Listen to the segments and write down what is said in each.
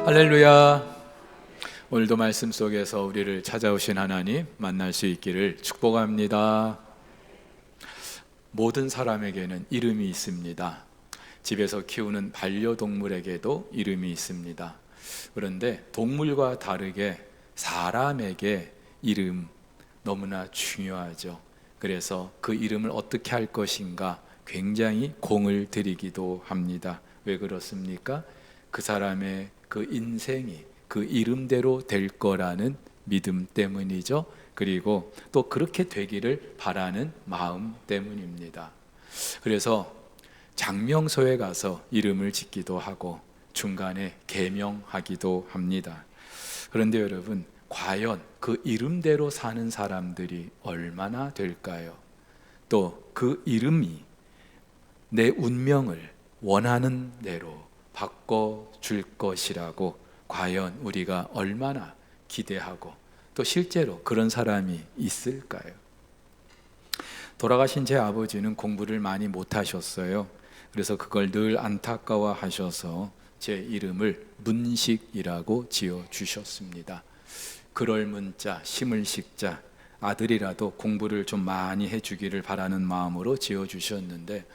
할렐루야. 오늘도 말씀 속에서 우리를 찾아오신 하나님 만날 수 있기를 축복합니다. 모든 사람에게는 이름이 있습니다. 집에서 키우는 반려동물에게도 이름이 있습니다. 그런데 동물과 다르게 사람에게 이름 너무나 중요하죠. 그래서 그 이름을 어떻게 할 것인가 굉장히 공을 들이기도 합니다. 왜 그렇습니까? 그 사람의 그 인생이 그 이름대로 될 거라는 믿음 때문이죠. 그리고 또 그렇게 되기를 바라는 마음 때문입니다. 그래서 장명소에 가서 이름을 짓기도 하고 중간에 개명하기도 합니다. 그런데 여러분, 과연 그 이름대로 사는 사람들이 얼마나 될까요? 또 그 이름이 내 운명을 원하는 대로 바꿔줄 것이라고 과연 우리가 얼마나 기대하고 또 실제로 그런 사람이 있을까요? 돌아가신 제 아버지는 공부를 많이 못하셨어요. 그래서 그걸 늘 안타까워 하셔서 제 이름을 문식이라고 지어주셨습니다. 그럴 문자, 심을 식자, 아들이라도 공부를 좀 많이 해주기를 바라는 마음으로 지어주셨는데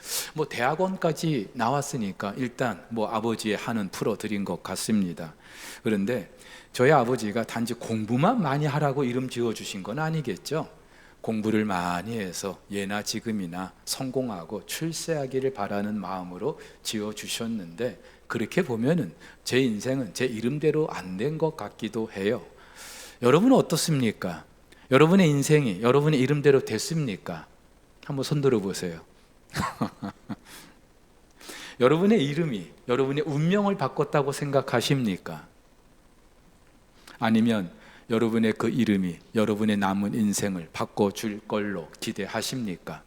대학원까지 나왔으니까 일단 아버지의 한은 풀어드린 것 같습니다. 그런데 저희 아버지가 단지 공부만 많이 하라고 이름 지어주신 건 아니겠죠. 공부를 많이 해서 예나 지금이나 성공하고 출세하기를 바라는 마음으로 지어주셨는데 그렇게 보면은 제 인생은 제 이름대로 안 된 것 같기도 해요. 여러분은 어떻습니까? 여러분의 인생이 여러분의 이름대로 됐습니까? 한번 손 들어보세요. 여러분의 이름이 여러분의 운명을 바꿨다고 생각하십니까? 아니면 여러분의 그 이름이 여러분의 남은 인생을 바꿔줄 걸로 기대하십니까?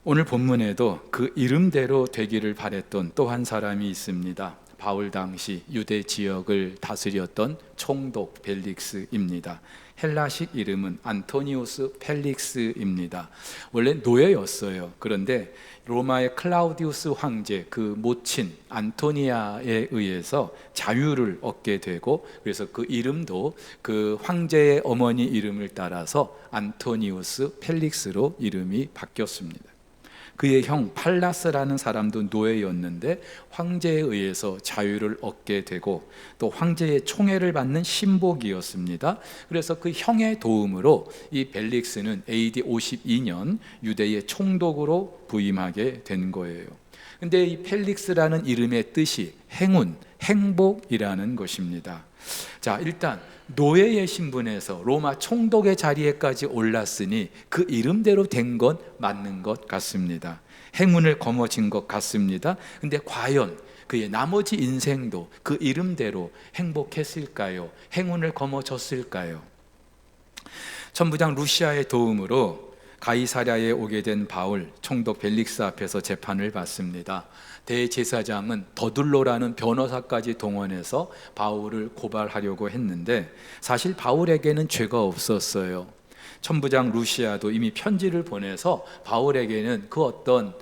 오늘 본문에도 그 이름대로 되기를 바랬던 또 한 사람이 있습니다. 바울 당시 유대 지역을 다스렸던 총독 벨릭스입니다. 헬라식 이름은 안토니우스 펠릭스입니다. 원래 노예였어요. 그런데 로마의 클라우디우스 황제 그 모친 안토니아에 의해서 자유를 얻게 되고 그래서 그 이름도 그 황제의 어머니 이름을 따라서 안토니우스 펠릭스로 이름이 바뀌었습니다. 그의 형 팔라스라는 사람도 노예였는데 황제에 의해서 자유를 얻게 되고 또 황제의 총애를 받는 신복이었습니다. 그래서 그 형의 도움으로 이 벨릭스는 AD 52년 유대의 총독으로 부임하게 된 거예요. 근데 이 펠릭스라는 이름의 뜻이 행운, 행복이라는 것입니다. 자, 일단 노예의 신분에서 로마 총독의 자리에까지 올랐으니 그 이름대로 된 건 맞는 것 같습니다. 행운을 거머쥔 것 같습니다. 근데 과연 그의 나머지 인생도 그 이름대로 행복했을까요? 행운을 거머쥐었을까요? 천부장 루시아의 도움으로 가이사랴에 오게 된 바울 총독 벨릭스 앞에서 재판을 받습니다. 대제사장은 더둘로라는 변호사까지 동원해서 바울을 고발하려고 했는데 사실 바울에게는 죄가 없었어요. 천부장 루시아도 이미 편지를 보내서 바울에게는 그 어떤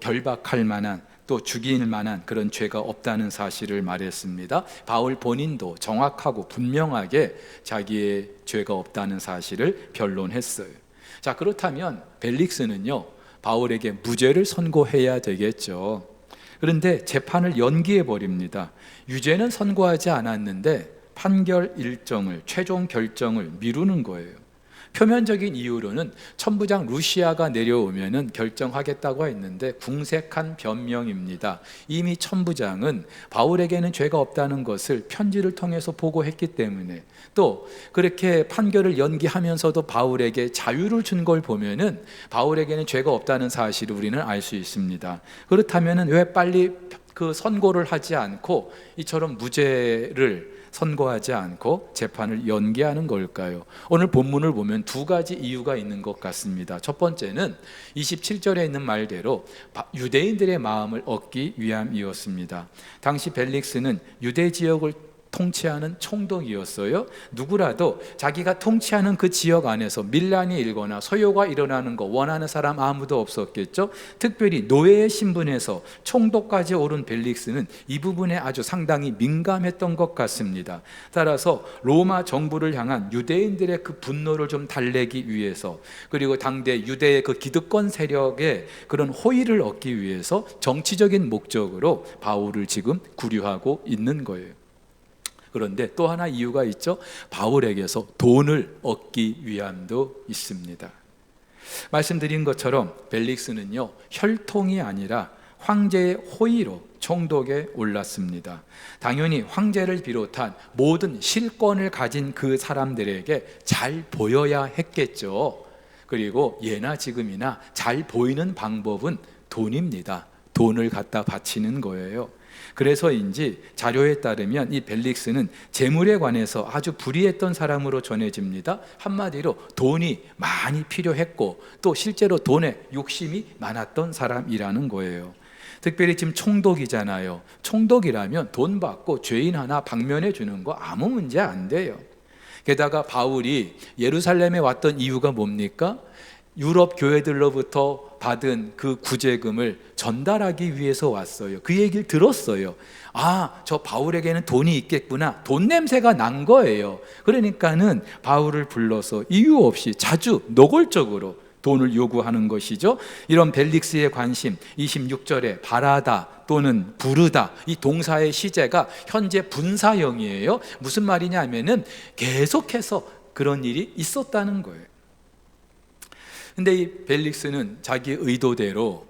결박할 만한 또 죽일 만한 그런 죄가 없다는 사실을 말했습니다. 바울 본인도 정확하고 분명하게 자기의 죄가 없다는 사실을 변론했어요. 자, 그렇다면 벨릭스는요 바울에게 무죄를 선고해야 되겠죠. 그런데 재판을 연기해 버립니다. 유죄는 선고하지 않았는데 판결 일정을, 최종 결정을 미루는 거예요. 표면적인 이유로는 천부장 루시아가 내려오면은 결정하겠다고 했는데 궁색한 변명입니다. 이미 천부장은 바울에게는 죄가 없다는 것을 편지를 통해서 보고했기 때문에 또 그렇게 판결을 연기하면서도 바울에게 자유를 준 걸 보면은 바울에게는 죄가 없다는 사실을 우리는 알 수 있습니다. 그렇다면은 왜 빨리 그 선고를 하지 않고 이처럼 무죄를 선고하지 않고 재판을 연기하는 걸까요? 오늘 본문을 보면 두 가지 이유가 있는 것 같습니다. 첫 번째는 27절에 있는 말대로 유대인들의 마음을 얻기 위함이었습니다. 당시 벨릭스는 유대 지역을 통치하는 총독이었어요. 누구라도 자기가 통치하는 그 지역 안에서 밀란이 일거나 소요가 일어나는 거 원하는 사람 아무도 없었겠죠. 특별히 노예의 신분에서 총독까지 오른 벨릭스는 이 부분에 아주 상당히 민감했던 것 같습니다. 따라서 로마 정부를 향한 유대인들의 그 분노를 좀 달래기 위해서, 그리고 당대 유대의 그 기득권 세력의 그런 호의를 얻기 위해서 정치적인 목적으로 바울을 지금 구류하고 있는 거예요. 그런데 또 하나 이유가 있죠. 바울에게서 돈을 얻기 위함도 있습니다. 말씀드린 것처럼 벨릭스는요, 혈통이 아니라 황제의 호의로 총독에 올랐습니다. 당연히 황제를 비롯한 모든 실권을 가진 그 사람들에게 잘 보여야 했겠죠. 그리고 예나 지금이나 잘 보이는 방법은 돈입니다. 돈을 갖다 바치는 거예요. 그래서인지 자료에 따르면 이 벨릭스는 재물에 관해서 아주 불의했던 사람으로 전해집니다. 한마디로 돈이 많이 필요했고 또 실제로 돈에 욕심이 많았던 사람이라는 거예요. 특별히 지금 총독이잖아요. 총독이라면 돈 받고 죄인 하나 방면해 주는 거 아무 문제 안 돼요. 게다가 바울이 예루살렘에 왔던 이유가 뭡니까? 유럽 교회들로부터 받은 그 구제금을 전달하기 위해서 왔어요. 그 얘기를 들었어요. 아, 저 바울에게는 돈이 있겠구나. 돈 냄새가 난 거예요. 그러니까는 바울을 불러서 이유 없이 자주 노골적으로 돈을 요구하는 것이죠. 이런 벨릭스의 관심, 26절에 바라다 또는 부르다, 이 동사의 시제가 현재 분사형이에요. 무슨 말이냐 하면은 계속해서 그런 일이 있었다는 거예요. 근데 이 벨릭스는 자기 의도대로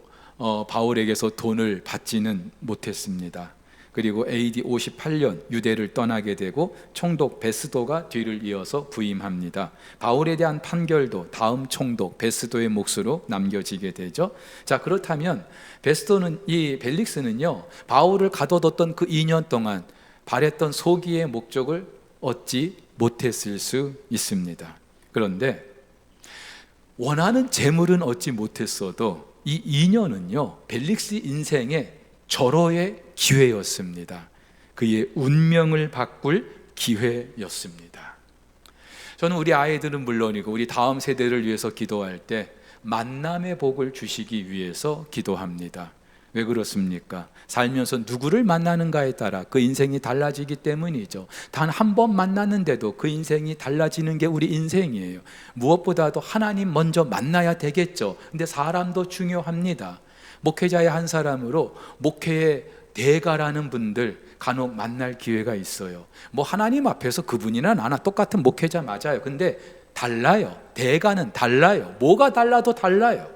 바울에게서 돈을 받지는 못했습니다. 그리고 AD 58년 유대를 떠나게 되고 총독 베스도가 뒤를 이어서 부임합니다. 바울에 대한 판결도 다음 총독 베스도의 몫으로 남겨지게 되죠. 자, 그렇다면 이 벨릭스는요, 바울을 가둬뒀던 그 2년 동안 바랬던 소기의 목적을 얻지 못했을 수 있습니다. 그런데 원하는 재물은 얻지 못했어도 이 2년은요, 벨릭스 인생의 절호의 기회였습니다. 그의 운명을 바꿀 기회였습니다. 저는 우리 아이들은 물론이고 우리 다음 세대를 위해서 기도할 때 만남의 복을 주시기 위해서 기도합니다. 왜 그렇습니까? 살면서 누구를 만나는가에 따라 그 인생이 달라지기 때문이죠. 단 한 번 만났는데도 그 인생이 달라지는 게 우리 인생이에요. 무엇보다도 하나님 먼저 만나야 되겠죠. 근데 사람도 중요합니다. 목회자의 한 사람으로 목회의 대가라는 분들 간혹 만날 기회가 있어요. 뭐 하나님 앞에서 그분이나 나나 똑같은 목회자 맞아요. 근데 달라요. 대가는 달라요. 뭐가 달라도 달라요.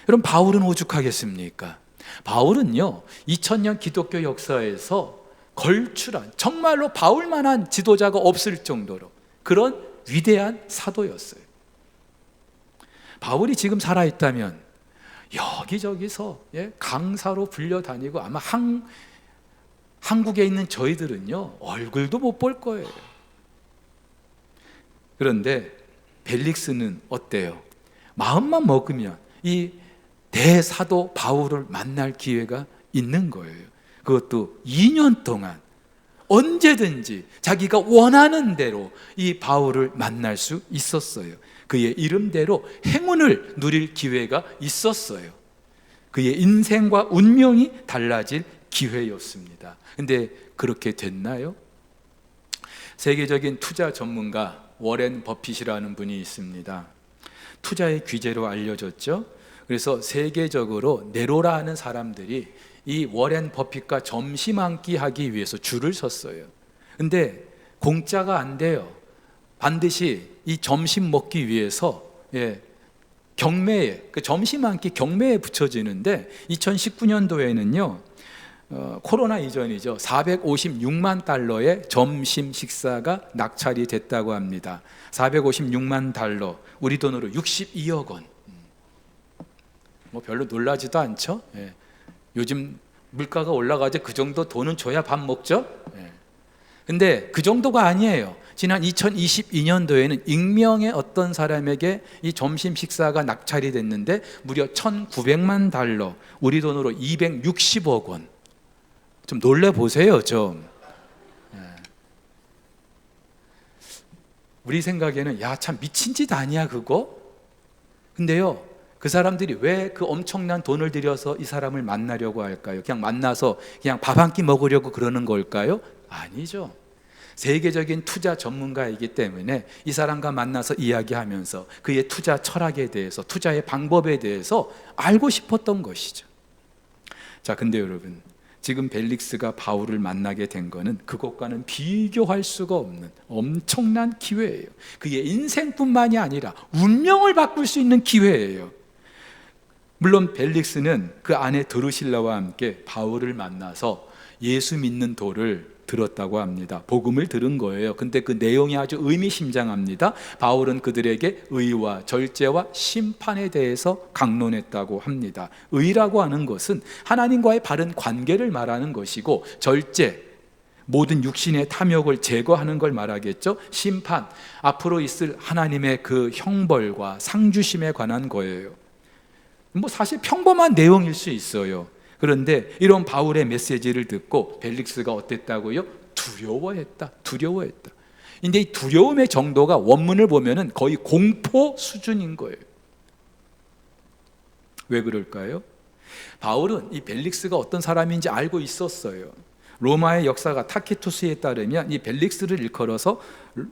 그럼 바울은 오죽하겠습니까? 바울은요, 2000년 기독교 역사에서 걸출한, 정말로 바울만한 지도자가 없을 정도로 그런 위대한 사도였어요. 바울이 지금 살아있다면 여기저기서 강사로 불려다니고 아마 한국에 있는 저희들은요, 얼굴도 못 볼 거예요. 그런데 벨릭스는 어때요? 마음만 먹으면 이 대사도 바울을 만날 기회가 있는 거예요. 그것도 2년 동안 언제든지 자기가 원하는 대로 이 바울을 만날 수 있었어요. 그의 이름대로 행운을 누릴 기회가 있었어요. 그의 인생과 운명이 달라질 기회였습니다. 근데 그렇게 됐나요? 세계적인 투자 전문가 워렌 버핏이라는 분이 있습니다. 투자의 귀재로 알려졌죠. 그래서 세계적으로 네로라 하는 사람들이 이 워렌 버핏과 점심 한 끼 하기 위해서 줄을 섰어요. 근데 공짜가 안 돼요. 반드시 이 점심 먹기 위해서 경매에, 그 점심 한 끼 경매에 붙여지는데 2019년도에는요 코로나 이전이죠. 456만 달러의 점심 식사가 낙찰이 됐다고 합니다. 456만 달러, 우리 돈으로 62억 원. 뭐 별로 놀라지도 않죠. 요즘 물가가 올라가지 그 정도 돈은 줘야 밥 먹죠. 근데 그 정도가 아니에요. 지난 2022년도에는 익명의 어떤 사람에게 이 점심 식사가 낙찰이 됐는데 무려 1,900만 달러, 우리 돈으로 260억 원. 좀 놀래 보세요, 좀. 우리 생각에는 야, 참 미친 짓 아니야 그거? 근데요, 그 사람들이 왜 그 엄청난 돈을 들여서 이 사람을 만나려고 할까요? 그냥 만나서 그냥 밥 한 끼 먹으려고 그러는 걸까요? 아니죠. 세계적인 투자 전문가이기 때문에 이 사람과 만나서 이야기하면서 그의 투자 철학에 대해서, 투자의 방법에 대해서 알고 싶었던 것이죠. 자, 근데 여러분, 지금 벨릭스가 바울을 만나게 된 것은 그것과는 비교할 수가 없는 엄청난 기회예요. 그의 인생뿐만이 아니라 운명을 바꿀 수 있는 기회예요. 물론 벨릭스는 그 아내 드루실라와 함께 바울을 만나서 예수 믿는 도를 들었다고 합니다. 복음을 들은 거예요. 근데 그 내용이 아주 의미심장합니다. 바울은 그들에게 의와 절제와 심판에 대해서 강론했다고 합니다. 의라고 하는 것은 하나님과의 바른 관계를 말하는 것이고, 절제, 모든 육신의 탐욕을 제거하는 걸 말하겠죠. 심판, 앞으로 있을 하나님의 그 형벌과 상주심에 관한 거예요. 뭐 사실 평범한 내용일 수 있어요. 그런데 이런 바울의 메시지를 듣고 벨릭스가 어땠다고요? 두려워했다. 근데 이 두려움의 정도가 원문을 보면은 거의 공포 수준인 거예요. 왜 그럴까요? 바울은 이 벨릭스가 어떤 사람인지 알고 있었어요. 로마의 역사가 타키투스에 따르면 이 벨릭스를 일컬어서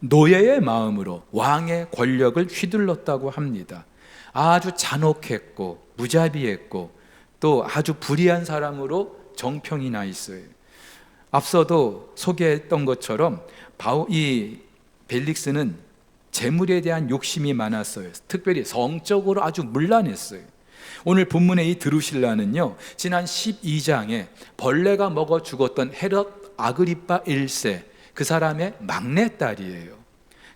노예의 마음으로 왕의 권력을 휘둘렀다고 합니다. 아주 잔혹했고 무자비했고 또 아주 불의한 사람으로 정평이 나 있어요. 앞서도 소개했던 것처럼 이 벨릭스는 재물에 대한 욕심이 많았어요. 특별히 성적으로 아주 문란했어요. 오늘 본문의 이 드루실라는요, 지난 12장에 벌레가 먹어 죽었던 헤롯 아그리파 1세, 그 사람의 막내딸이에요.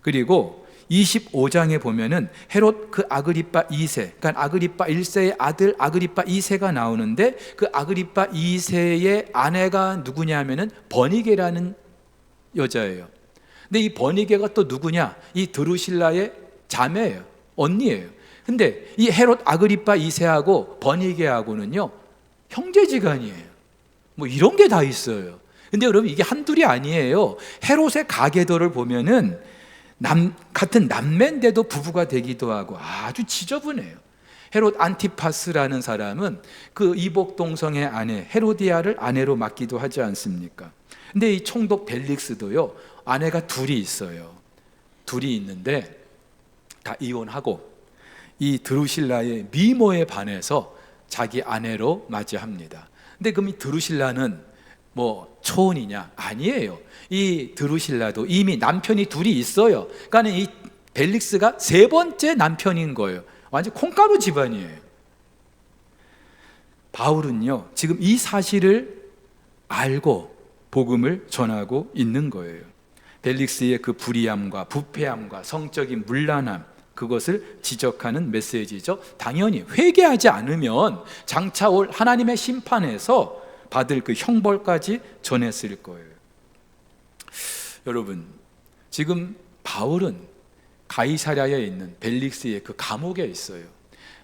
그리고 25장에 보면은 헤롯 그 아그리파 2세, 그러니까 아그리파 1세의 아들 아그리파 2세가 나오는데, 그 아그리파 2세의 아내가 누구냐면은 버니게라는 여자예요. 근데 이 버니게가 또 누구냐? 이 드루실라의 자매예요. 언니예요. 근데 이 헤롯 아그리파 2세하고 버니게하고는요, 형제지간이에요. 뭐 이런 게 다 있어요. 근데 여러분, 이게 한둘이 아니에요. 헤롯의 가계도를 보면은 같은 남매인데도 부부가 되기도 하고 아주 지저분해요. 헤롯 안티파스라는 사람은 그 이복 동성의 아내 헤로디아를 아내로 맡기도 하지 않습니까? 근데 이 총독 벨릭스도요, 아내가 둘이 있어요. 둘이 있는데 다 이혼하고 이 드루실라의 미모에 반해서 자기 아내로 맞이합니다. 근데 그럼 이 드루실라는 뭐 초혼이냐? 아니에요. 이 드루실라도 이미 남편이 둘이 있어요. 그러니까 이 벨릭스가 세 번째 남편인 거예요. 완전 콩가루 집안이에요. 바울은요, 지금 이 사실을 알고 복음을 전하고 있는 거예요. 벨릭스의 그 불의함과 부패함과 성적인 문란함, 그것을 지적하는 메시지죠. 당연히 회개하지 않으면 장차 올 하나님의 심판에서 받을 그 형벌까지 전했을 거예요. 여러분, 지금 바울은 가이사랴에 있는 벨릭스의 그 감옥에 있어요.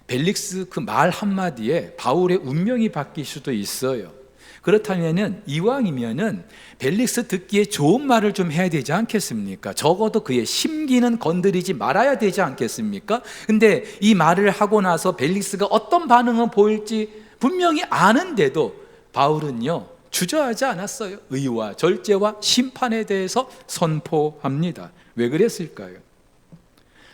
벨릭스 그 말 한마디에 바울의 운명이 바뀔 수도 있어요. 그렇다면은 이왕이면은 벨릭스 듣기에 좋은 말을 좀 해야 되지 않겠습니까? 적어도 그의 심기는 건드리지 말아야 되지 않겠습니까? 근데 이 말을 하고 나서 벨릭스가 어떤 반응을 보일지 분명히 아는데도 바울은요, 주저하지 않았어요. 의와 절제와 심판에 대해서 선포합니다. 왜 그랬을까요?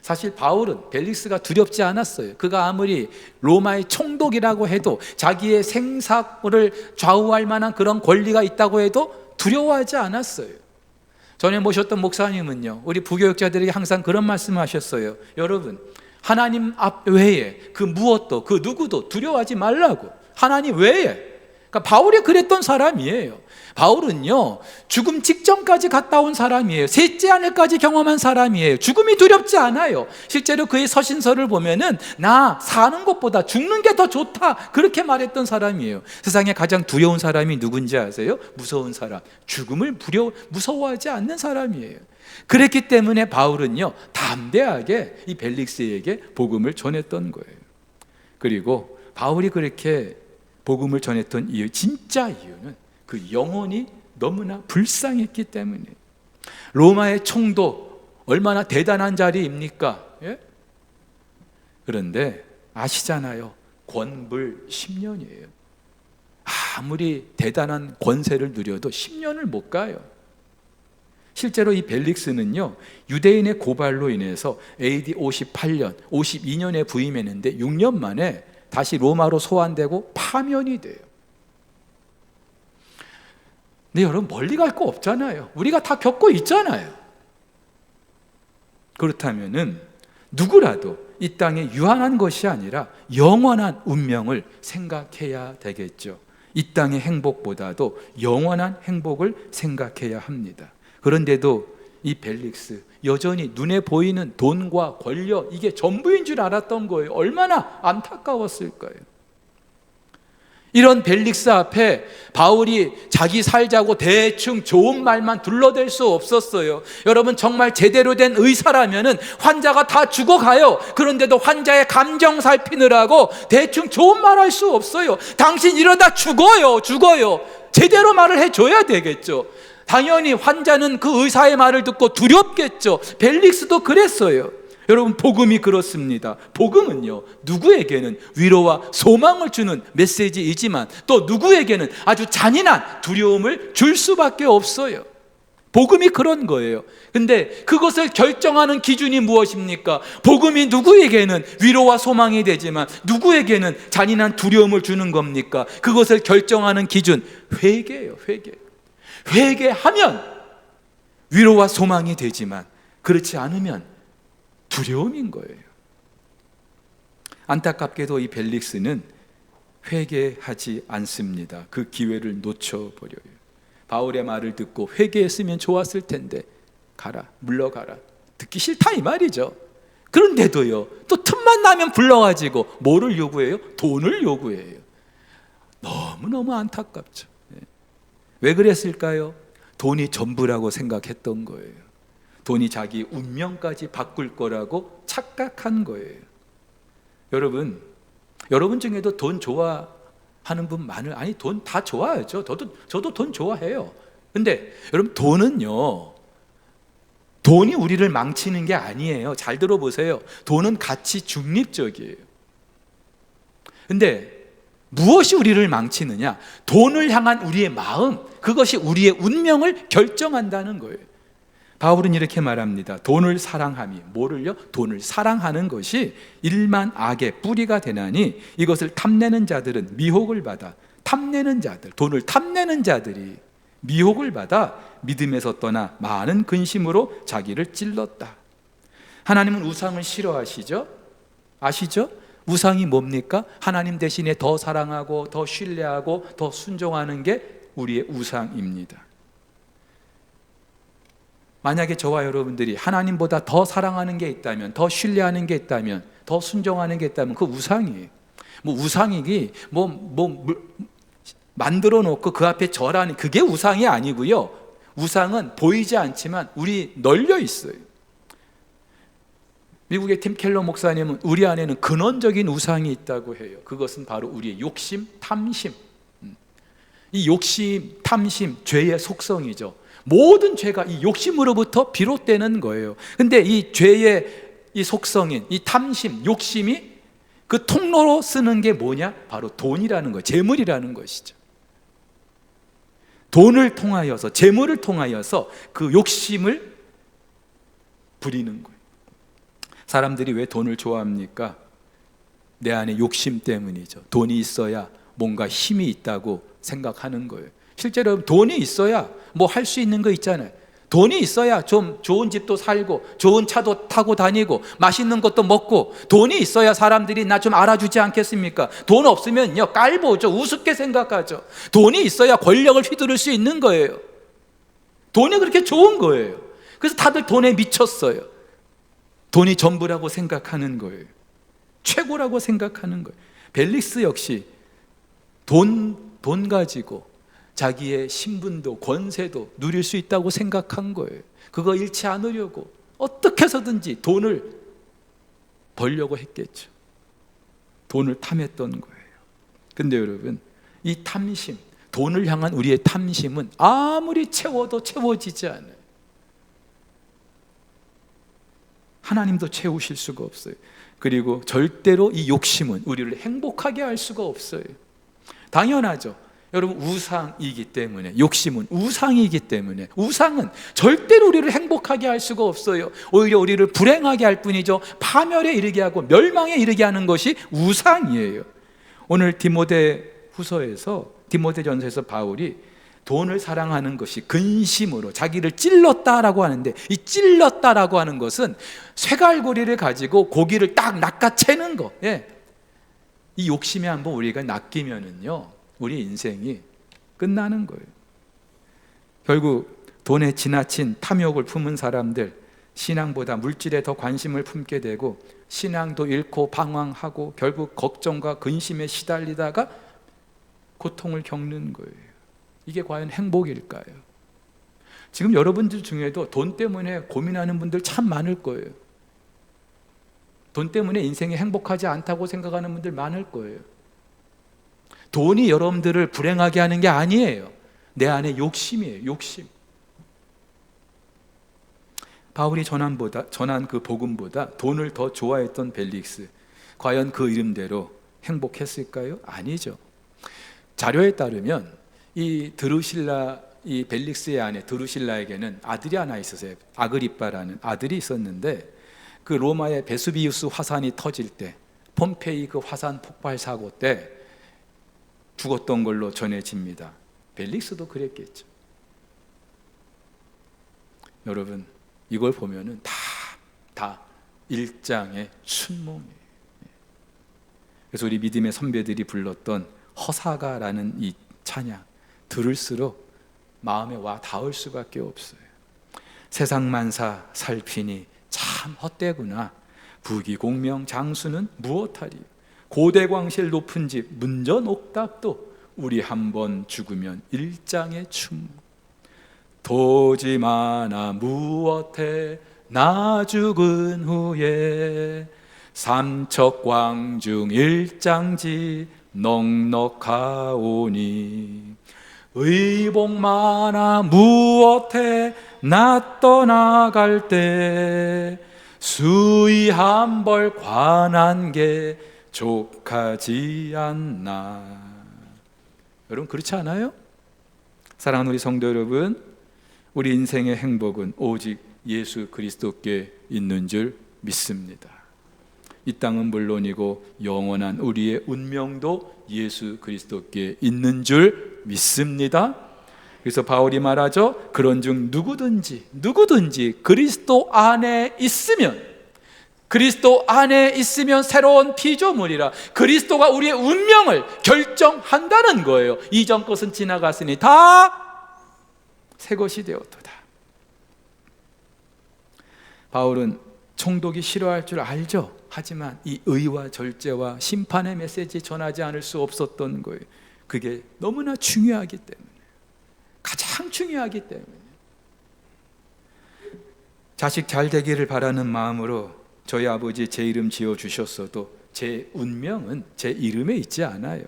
사실 바울은 벨릭스가 두렵지 않았어요. 그가 아무리 로마의 총독이라고 해도, 자기의 생사를 좌우할 만한 그런 권리가 있다고 해도 두려워하지 않았어요. 전에 모셨던 목사님은요, 우리 부교육자들에게 항상 그런 말씀을 하셨어요. 여러분, 하나님 앞 외에 그 무엇도 그 누구도 두려워하지 말라고. 하나님 외에. 그러니까 바울이 그랬던 사람이에요. 바울은요, 죽음 직전까지 갔다 온 사람이에요. 셋째 아내까지 경험한 사람이에요. 죽음이 두렵지 않아요. 실제로 그의 서신서를 보면은 나 사는 것보다 죽는 게 더 좋다, 그렇게 말했던 사람이에요. 세상에 가장 두려운 사람이 누군지 아세요? 무서운 사람. 죽음을 무서워하지 않는 사람이에요. 그랬기 때문에 바울은요, 담대하게 이 벨릭스에게 복음을 전했던 거예요. 그리고 바울이 그렇게 복음을 전했던 이유, 진짜 이유는 그 영혼이 너무나 불쌍했기 때문에. 로마의 총독, 얼마나 대단한 자리입니까? 예? 그런데 아시잖아요. 권불 10년이에요. 아무리 대단한 권세를 누려도 10년을 못 가요. 실제로 이 벨릭스는요, 유대인의 고발로 인해서 AD 58년, 52년에 부임했는데 6년 만에 다시 로마로 소환되고 파면이 돼요. 근데 여러분, 멀리 갈 거 없잖아요. 우리가 다 겪고 있잖아요. 그렇다면은 누구라도 이 땅에 유한한 것이 아니라 영원한 운명을 생각해야 되겠죠. 이 땅의 행복보다도 영원한 행복을 생각해야 합니다. 그런데도 이 벨릭스 여전히 눈에 보이는 돈과 권력, 이게 전부인 줄 알았던 거예요. 얼마나 안타까웠을까요? 이런 벨릭스 앞에 바울이 자기 살자고 대충 좋은 말만 둘러댈 수 없었어요. 여러분, 정말 제대로 된 의사라면은 환자가 다 죽어가요. 그런데도 환자의 감정 살피느라고 대충 좋은 말 할 수 없어요. 당신 이러다 죽어요. 제대로 말을 해줘야 되겠죠. 당연히 환자는 그 의사의 말을 듣고 두렵겠죠. 벨릭스도 그랬어요. 여러분, 복음이 그렇습니다. 복음은요, 누구에게는 위로와 소망을 주는 메시지이지만 또 누구에게는 아주 잔인한 두려움을 줄 수밖에 없어요. 복음이 그런 거예요. 근데 그것을 결정하는 기준이 무엇입니까? 복음이 누구에게는 위로와 소망이 되지만 누구에게는 잔인한 두려움을 주는 겁니까? 그것을 결정하는 기준, 회개예요. 회개하면 위로와 소망이 되지만 그렇지 않으면 두려움인 거예요. 안타깝게도 이 벨릭스는 회개하지 않습니다. 그 기회를 놓쳐버려요. 바울의 말을 듣고 회개했으면 좋았을 텐데 가라, 물러가라. 듣기 싫다 이 말이죠. 그런데도요, 또 틈만 나면 불러가지고 뭐를 요구해요? 돈을 요구해요. 너무너무 안타깝죠. 왜 그랬을까요? 돈이 전부라고 생각했던 거예요. 돈이 자기 운명까지 바꿀 거라고 착각한 거예요. 여러분 중에도 돈 좋아하는 분 아니, 돈 다 좋아하죠. 저도 돈 좋아해요. 근데 여러분, 돈이 우리를 망치는 게 아니에요. 잘 들어보세요. 돈은 가치 중립적이에요. 근데 무엇이 우리를 망치느냐? 돈을 향한 우리의 마음, 그것이 우리의 운명을 결정한다는 거예요. 바울은 이렇게 말합니다. 돈을 사랑함이, 뭐를요? 돈을 사랑하는 것이 일만 악의 뿌리가 되나니 이것을 탐내는 자들은 미혹을 받아, 돈을 탐내는 자들이 미혹을 받아 믿음에서 떠나 많은 근심으로 자기를 찔렀다. 하나님은 우상을 싫어하시죠? 아시죠? 우상이 뭡니까? 하나님 대신에 더 사랑하고 더 신뢰하고 더 순종하는 게 우리의 우상입니다. 만약에 저와 여러분들이 하나님보다 더 사랑하는 게 있다면, 더 신뢰하는 게 있다면, 더 순종하는 게 있다면 그 우상이에요. 우상이기 만들어 놓고 그 앞에 절하는, 그게 우상이 아니고요. 우상은 보이지 않지만 우리 널려 있어요. 미국의 팀 켈러 목사님은 우리 안에는 근원적인 우상이 있다고 해요. 그것은 바로 우리의 욕심, 탐심. 이 욕심, 탐심, 죄의 속성이죠. 모든 죄가 이 욕심으로부터 비롯되는 거예요. 근데 이 죄의 이 속성인 이 탐심, 욕심이 그 통로로 쓰는 게 뭐냐? 바로 돈이라는 거예요. 재물이라는 것이죠. 돈을 통하여서, 재물을 통하여서 그 욕심을 부리는 거예요. 사람들이 왜 돈을 좋아합니까? 내 안에 욕심 때문이죠. 돈이 있어야 뭔가 힘이 있다고 생각하는 거예요. 실제로 돈이 있어야 뭐 할 수 있는 거 있잖아요. 돈이 있어야 좀 좋은 집도 살고 좋은 차도 타고 다니고 맛있는 것도 먹고, 돈이 있어야 사람들이 나 좀 알아주지 않겠습니까? 돈 없으면요, 깔보죠. 우습게 생각하죠. 돈이 있어야 권력을 휘두를 수 있는 거예요. 돈이 그렇게 좋은 거예요. 그래서 다들 돈에 미쳤어요. 돈이 전부라고 생각하는 거예요. 최고라고 생각하는 거예요. 벨릭스 역시 돈 가지고 자기의 신분도 권세도 누릴 수 있다고 생각한 거예요. 그거 잃지 않으려고 어떻게 해서든지 돈을 벌려고 했겠죠. 돈을 탐했던 거예요. 근데 여러분, 이 탐심, 돈을 향한 우리의 탐심은 아무리 채워도 채워지지 않아요. 하나님도 채우실 수가 없어요. 그리고 절대로 이 욕심은 우리를 행복하게 할 수가 없어요. 당연하죠. 여러분, 우상이기 때문에, 욕심은 우상이기 때문에, 우상은 절대로 우리를 행복하게 할 수가 없어요. 오히려 우리를 불행하게 할 뿐이죠. 파멸에 이르게 하고 멸망에 이르게 하는 것이 우상이에요. 오늘 디모데전서에서 바울이 돈을 사랑하는 것이 근심으로 자기를 찔렀다라고 하는데, 이 찔렀다라고 하는 것은 쇠갈고리를 가지고 고기를 딱 낚아채는 거. 이 욕심에 한번 우리가 낚이면은요, 우리 인생이 끝나는 거예요. 결국 돈에 지나친 탐욕을 품은 사람들, 신앙보다 물질에 더 관심을 품게 되고 신앙도 잃고 방황하고 결국 걱정과 근심에 시달리다가 고통을 겪는 거예요. 이게 과연 행복일까요? 지금 여러분들 중에도 돈 때문에 고민하는 분들 참 많을 거예요. 돈 때문에 인생이 행복하지 않다고 생각하는 분들 많을 거예요. 돈이 여러분들을 불행하게 하는 게 아니에요. 내 안에 욕심이에요. 욕심. 바울이 전한 그 복음보다 돈을 더 좋아했던 벨릭스, 과연 그 이름대로 행복했을까요? 아니죠. 자료에 따르면 이 벨릭스의 아내 드루실라에게는 아들이 하나 있었어요. 아그리빠라는 아들이 있었는데, 그 로마의 베수비우스 화산이 터질 때, 폼페이 그 화산 폭발 사고 때 죽었던 걸로 전해집니다. 벨릭스도 그랬겠죠. 여러분, 이걸 보면은 다 일장의 춘몽이에요. 그래서 우리 믿음의 선배들이 불렀던 허사가라는 이 찬양, 들을수록 마음에 와 닿을 수밖에 없어요. 세상 만사 살피니 참 헛되구나. 부귀공명 장수는 무엇하리. 고대광실 높은 집 문전 옥답도 우리 한번 죽으면 일장의 춘몽. 도지 마나 무엇해 나 죽은 후에 삼척광중 일장지 넉넉하오니. 의복 많아 무엇해 나 떠나갈 때 수의 한 벌 관한 게 족하지 않나. 여러분, 그렇지 않아요? 사랑하는 우리 성도 여러분, 우리 인생의 행복은 오직 예수 그리스도께 있는 줄 믿습니다. 이 땅은 물론이고 영원한 우리의 운명도 예수 그리스도께 있는 줄 믿습니다. 그래서 바울이 말하죠. 그런즉 누구든지 그리스도 안에 있으면 새로운 피조물이라. 그리스도가 우리의 운명을 결정한다는 거예요. 이전 것은 지나갔으니 다 새 것이 되었도다. 바울은 총독이 싫어할 줄 알죠. 하지만 이 의와 절제와 심판의 메시지 전하지 않을 수 없었던 거예요. 그게 너무나 중요하기 때문에, 가장 중요하기 때문에. 자식 잘 되기를 바라는 마음으로 저희 아버지 제 이름 지어주셨어도 제 운명은 제 이름에 있지 않아요.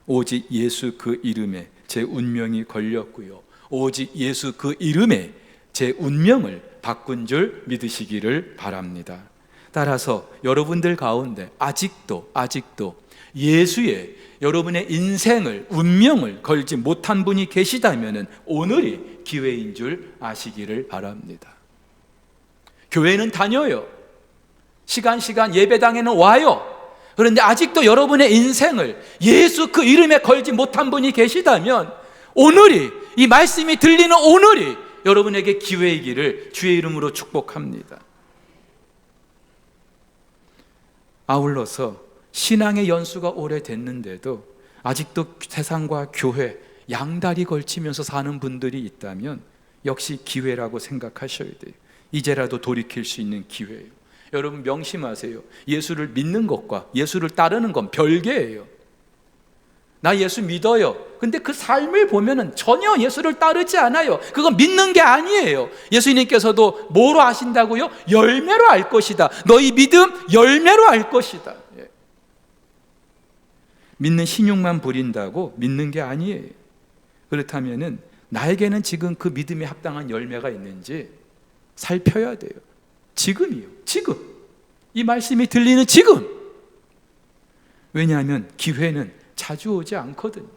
오직 예수 그 이름에 제 운명이 걸렸고요, 오직 예수 그 이름에 제 운명을 바꾼 줄 믿으시기를 바랍니다. 따라서 여러분들 가운데 아직도 예수의 여러분의 인생을, 운명을 걸지 못한 분이 계시다면 오늘이 기회인 줄 아시기를 바랍니다. 교회는 다녀요. 시간 예배당에는 와요. 그런데 아직도 여러분의 인생을 예수 그 이름에 걸지 못한 분이 계시다면 오늘이, 이 말씀이 들리는 오늘이 여러분에게 기회이기를 주의 이름으로 축복합니다. 아울러서 신앙의 연수가 오래됐는데도 아직도 세상과 교회 양다리 걸치면서 사는 분들이 있다면 역시 기회라고 생각하셔야 돼요. 이제라도 돌이킬 수 있는 기회예요. 여러분 명심하세요. 예수를 믿는 것과 예수를 따르는 건 별개예요. 나 예수 믿어요. 근데 그 삶을 보면은 전혀 예수를 따르지 않아요. 그건 믿는 게 아니에요. 예수님께서도 뭐로 아신다고요? 열매로 알 것이다. 너희 믿음 열매로 알 것이다. 믿는 신용만 부린다고 믿는 게 아니에요. 그렇다면은 나에게는 지금 그 믿음에 합당한 열매가 있는지 살펴야 돼요. 지금이요. 지금. 이 말씀이 들리는 지금. 왜냐하면 기회는 자주 오지 않거든요.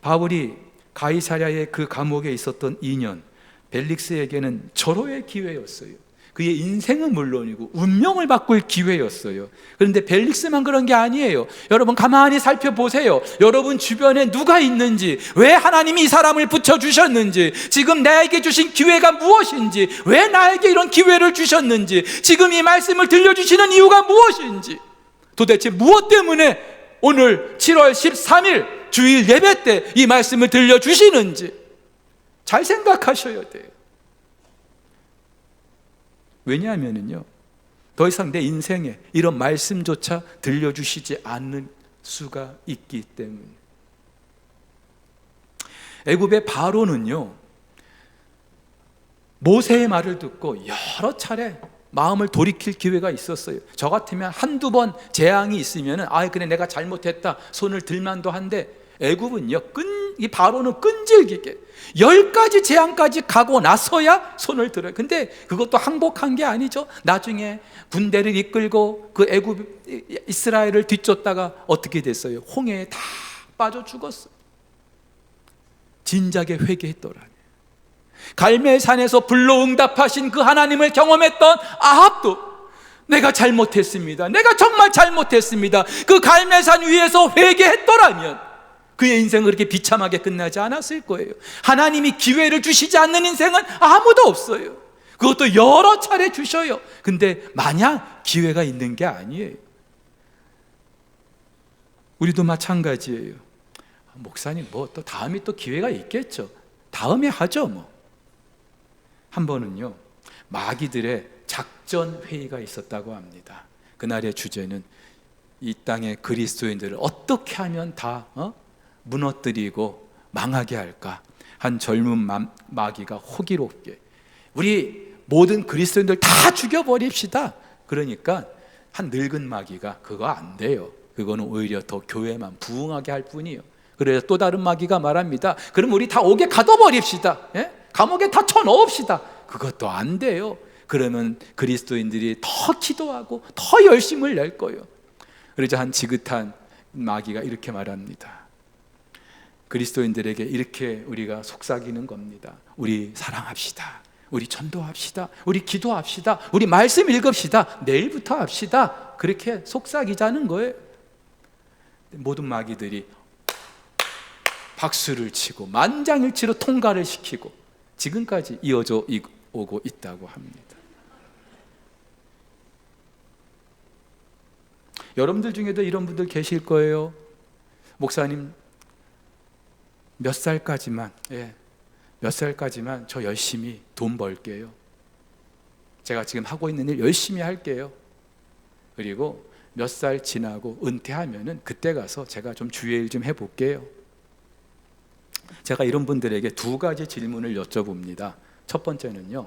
바울이 가이사랴의 그 감옥에 있었던 2년, 벨릭스에게는 절호의 기회였어요. 그의 인생은 물론이고 운명을 바꿀 기회였어요. 그런데 벨릭스만 그런 게 아니에요. 여러분 가만히 살펴보세요. 여러분 주변에 누가 있는지, 왜 하나님이 이 사람을 붙여주셨는지, 지금 나에게 주신 기회가 무엇인지, 왜 나에게 이런 기회를 주셨는지, 지금 이 말씀을 들려주시는 이유가 무엇인지, 도대체 무엇 때문에 오늘 7월 13일 주일 예배 때 이 말씀을 들려주시는지 잘 생각하셔야 돼요. 왜냐하면요, 더 이상 내 인생에 이런 말씀조차 들려주시지 않을 수가 있기 때문에. 애굽의 바로는요, 모세의 말을 듣고 여러 차례 마음을 돌이킬 기회가 있었어요. 저 같으면 한두 번 재앙이 있으면 그래 내가 잘못했다 손을 들만도 한데, 애굽은요, 이 바로는 끈질기게 10가지 재앙까지 가고 나서야 손을 들어요. 근데 그것도 항복한 게 아니죠. 나중에 군대를 이끌고 그 애굽 이스라엘을 뒤쫓다가 어떻게 됐어요? 홍해에 다 빠져 죽었어요. 진작에 회개했더라니. 갈멜산에서 불로 응답하신 그 하나님을 경험했던 아합도 내가 잘못했습니다, 내가 정말 잘못했습니다, 그 갈멜산 위에서 회개했더라면 그의 인생은 그렇게 비참하게 끝나지 않았을 거예요. 하나님이 기회를 주시지 않는 인생은 아무도 없어요. 그것도 여러 차례 주셔요. 근데 마냥 기회가 있는 게 아니에요. 우리도 마찬가지예요. 목사님 또 다음에 또 기회가 있겠죠. 다음에 하죠 뭐. 한 번은요, 마귀들의 작전 회의가 있었다고 합니다. 그날의 주제는 이 땅의 그리스도인들을 어떻게 하면 다 무너뜨리고 망하게 할까. 한 젊은 마귀가 호기롭게 우리 모든 그리스도인들 다 죽여버립시다. 그러니까 한 늙은 마귀가 그거 안 돼요, 그거는 오히려 더 교회만 부흥하게 할 뿐이에요. 그래서 또 다른 마귀가 말합니다. 그럼 우리 다 옥에 가둬버립시다. 감옥에 다 쳐넣읍시다. 그것도 안 돼요. 그러면 그리스도인들이 더 기도하고 더 열심을 낼 거예요. 그러자 한 지긋한 마귀가 이렇게 말합니다. 그리스도인들에게 이렇게 우리가 속삭이는 겁니다. 우리 사랑합시다, 우리 전도합시다, 우리 기도합시다, 우리 말씀 읽읍시다, 내일부터 합시다. 그렇게 속삭이자는 거예요. 모든 마귀들이 박수를 치고 만장일치로 통과를 시키고 지금까지 이어져 오고 있다고 합니다. 여러분들 중에도 이런 분들 계실 거예요. 목사님 몇 살까지만 저 열심히 돈 벌게요. 제가 지금 하고 있는 일 열심히 할게요. 그리고 몇 살 지나고 은퇴하면은 그때 가서 제가 좀 주의 일 좀 해볼게요. 제가 이런 분들에게 두 가지 질문을 여쭤봅니다. 첫 번째는요,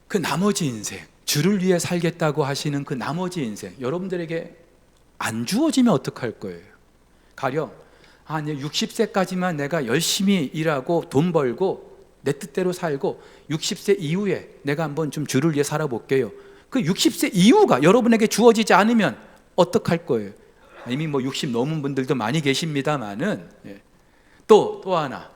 그 나머지 인생, 주를 위해 살겠다고 하시는 그 나머지 인생, 여러분들에게 안 주어지면 어떡할 거예요? 가령 60세까지만 내가 열심히 일하고 돈 벌고 내 뜻대로 살고 60세 이후에 내가 한번 좀 주를 위해 살아볼게요. 그 60세 이후가 여러분에게 주어지지 않으면 어떡할 거예요? 이미 60 넘은 분들도 많이 계십니다만은, 또 하나,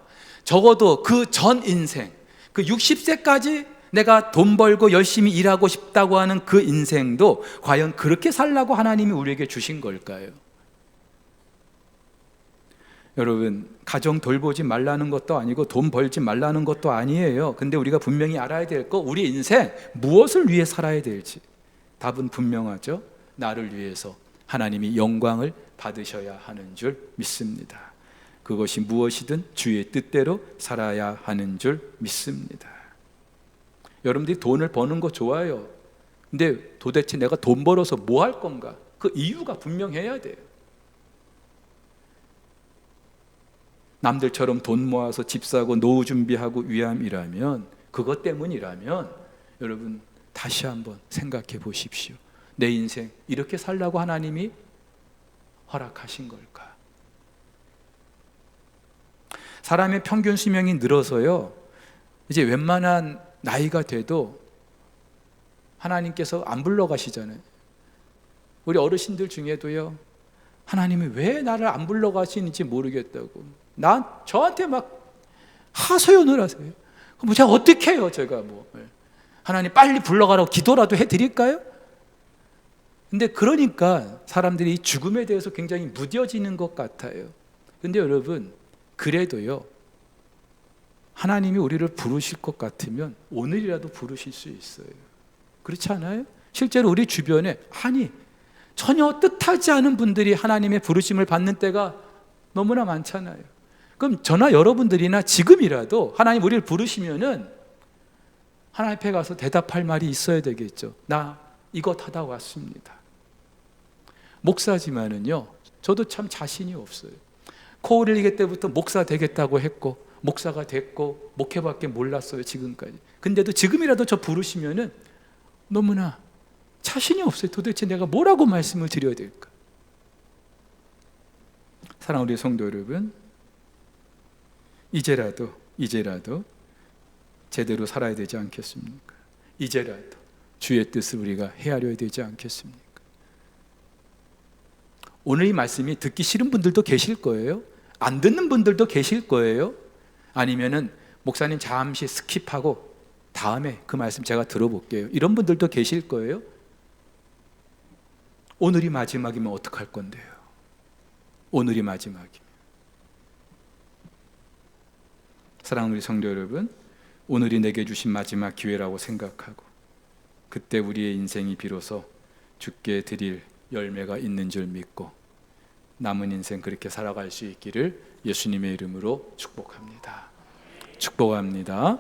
적어도 그 전 인생, 그 60세까지 내가 돈 벌고 열심히 일하고 싶다고 하는 그 인생도 과연 그렇게 살라고 하나님이 우리에게 주신 걸까요? 여러분, 가정 돌보지 말라는 것도 아니고 돈 벌지 말라는 것도 아니에요. 근데 우리가 분명히 알아야 될 거, 우리 인생 무엇을 위해 살아야 될지 답은 분명하죠. 나를 위해서 하나님이 영광을 받으셔야 하는 줄 믿습니다. 그것이 무엇이든 주의 뜻대로 살아야 하는 줄 믿습니다. 여러분들이 돈을 버는 거 좋아요. 근데 도대체 내가 돈 벌어서 뭐 할 건가? 그 이유가 분명해야 돼요. 남들처럼 돈 모아서 집 사고 노후 준비하고 위함이라면, 그것 때문이라면 여러분 다시 한번 생각해 보십시오. 내 인생 이렇게 살라고 하나님이 허락하신 걸까? 사람의 평균 수명이 늘어서요, 이제 웬만한 나이가 돼도 하나님께서 안 불러가시잖아요. 우리 어르신들 중에도요, 하나님이 왜 나를 안 불러가시는지 모르겠다고 저한테 막 하소연을 하세요. 그럼 제가 어떻게 해요? 제가 하나님 빨리 불러가라고 기도라도 해드릴까요? 근데 그러니까 사람들이 죽음에 대해서 굉장히 무뎌지는 것 같아요. 근데 여러분, 그래도요, 하나님이 우리를 부르실 것 같으면 오늘이라도 부르실 수 있어요. 그렇지 않아요? 실제로 우리 주변에 전혀 뜻하지 않은 분들이 하나님의 부르심을 받는 때가 너무나 많잖아요. 그럼 저나 여러분들이나 지금이라도 하나님 우리를 부르시면은 하나님 앞에 가서 대답할 말이 있어야 되겠죠. 나 이것 하다 왔습니다. 목사지만은요, 저도 참 자신이 없어요. 코 흘리게 때부터 목사 되겠다고 했고 목사가 됐고 목회밖에 몰랐어요, 지금까지. 근데도 지금이라도 저 부르시면은 너무나 자신이 없어요. 도대체 내가 뭐라고 말씀을 드려야 될까? 사랑하는 우리 성도 여러분, 이제라도 제대로 살아야 되지 않겠습니까? 이제라도 주의 뜻을 우리가 헤아려야 되지 않겠습니까? 오늘 이 말씀이 듣기 싫은 분들도 계실 거예요. 안 듣는 분들도 계실 거예요. 아니면은 목사님 잠시 스킵하고 다음에 그 말씀 제가 들어볼게요, 이런 분들도 계실 거예요. 오늘이 마지막이면 어떡할 건데요? 오늘이 마지막이면. 사랑하는 우리 성도 여러분, 오늘이 내게 주신 마지막 기회라고 생각하고 그때 우리의 인생이 비로소 주께 드릴 열매가 있는 줄 믿고 남은 인생 그렇게 살아갈 수 있기를 예수님의 이름으로 축복합니다. 축복합니다.